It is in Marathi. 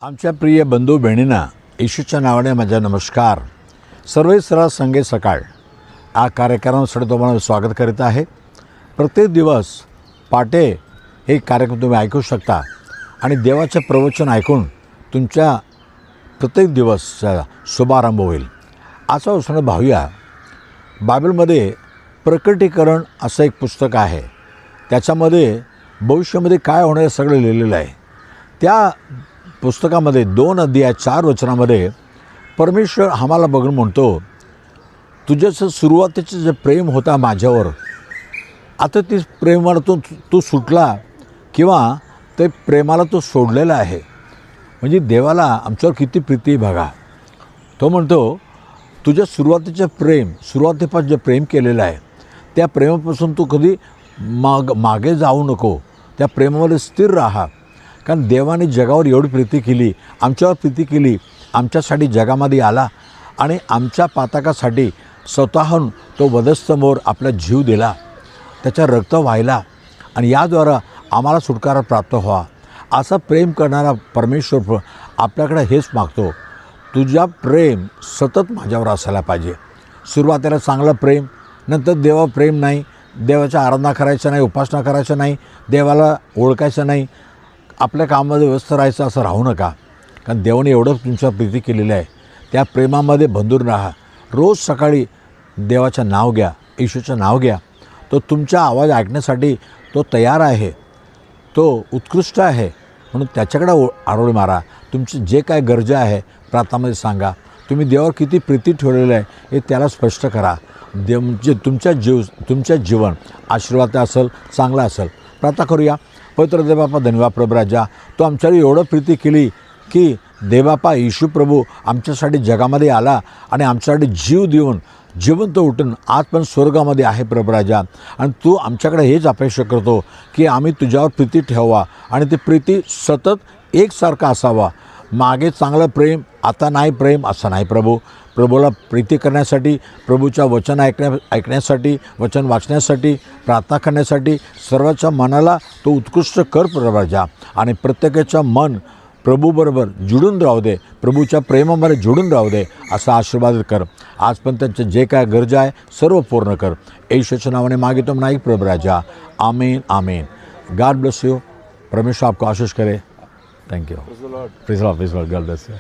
आमच्या प्रिय बंधू बहिणींना येशूच्या नावाने माझा नमस्कार. सर्वे सरा संगे सकाळ हा कार्यक्रमासाठी तुम्हाला स्वागत करीत आहे. प्रत्येक दिवस पाटे हे कार्यक्रम तुम्ही ऐकू शकता आणि देवाचे प्रवचन ऐकून तुमच्या प्रत्येक दिवसचा शुभारंभ होईल. असा उसणं भाऊया बायबलमध्ये प्रकटीकरण असं एक पुस्तक आहे. त्याच्यामध्ये भविष्यामध्ये काय होणार हे सगळं लिहिलेलं आहे. त्या पुस्तकामध्ये 2 अध्याय 4 वचनामध्ये परमेश्वर आम्हाला बघून म्हणतो, तुझ्याचं सुरुवातीचं जे प्रेम होता माझ्यावर, आता ती प्रेमाला तू सुटला किंवा ते प्रेमाला तो सोडलेला आहे. म्हणजे देवाला आमच्यावर किती प्रीती बघा. तो म्हणतो तुझ्या सुरुवातीपासून जे प्रेम केलेलं आहे त्या प्रेमापासून तू कधी मागे जाऊ नको. त्या प्रेमामध्ये स्थिर राहा. कारण देवाने जगावर एवढी प्रीती केली, आमच्यावर प्रीती केली, आमच्यासाठी जगामध्ये आला आणि आमच्या पातकासाठी स्वतःहून तो वधस्तंभावर आपला जीव दिला, त्याचा रक्त वाहिला आणि याद्वारा आम्हाला सुटकारा प्राप्त व्हावा. असं प्रेम करणारा परमेश्वर आपल्याकडे हेच मागतो, तुझा प्रेम सतत माझ्यावर असायला पाहिजे. सुरुवातीला चांगलं प्रेम, नंतर देवावर प्रेम नाही, देवाच्या आराधना करायचं नाही, उपासना करायचं नाही, देवाला ओळखायचं नाही, आपल्या कामामध्ये व्यस्त राहायचं असं राहू नका. कारण देवाने एवढं तुमच्यावर प्रीती केलेलं आहे. त्या प्रेमामध्ये बंधून राहा. रोज सकाळी देवाचं नाव घ्या, येशूचं नाव घ्या. तो तुमचा आवाज ऐकण्यासाठी तो तयार आहे, तो उत्कृष्ट आहे. म्हणून त्याच्याकडे आरोळी मारा. तुमची जे काय गरजा आहे प्रार्थनामध्ये सांगा. तुम्ही देवावर किती प्रीती ठेवलेलं आहे हे त्याला स्पष्ट करा. तुमच्या जीवन आशीर्वाद असेल, चांगला असेल. प्रार्थना करूया. पवित्र देवबापा, धन्यवाद प्रभू राजा, तो आमच्यावर एवढं प्रीती केली की देवबापा येशू प्रभू आमच्यासाठी जगामध्ये आला आणि आमच्यासाठी जीव देऊन जिवंत उठून आज पण स्वर्गामध्ये आहे प्रभू राजा. आणि तू आमच्याकडे हेच अपेक्षा करतो की आम्ही तुझ्यावर प्रीती ठेवा आणि ती प्रीती सतत एकसारखा असावा. मागे चांगलं प्रेम, आता नाही प्रेम असं नाही प्रभू. प्रभूला प्रीती करण्यासाठी, प्रभूच्या वचन ऐकण्यासाठी, वचन वाचण्यासाठी, प्रार्थना करण्यासाठी सर्वाच्या मनाला तो उत्कृष्ट कर प्रभू राजा. आणि प्रत्येकाचं मन प्रभूबरोबर जुळून राहू दे, प्रभूच्या प्रेमामध्ये जुळून राहू दे असा आशीर्वाद कर. आज पण त्यांचं जे काय गरजा आहे सर्व पूर्ण कर. येशूच्या नावाने मागितो नाही प्रभू राजा. आमीन आमीन. God bless you. परमेश्वर आपको आशीष करे. Thank you. Praise Lord. God bless you.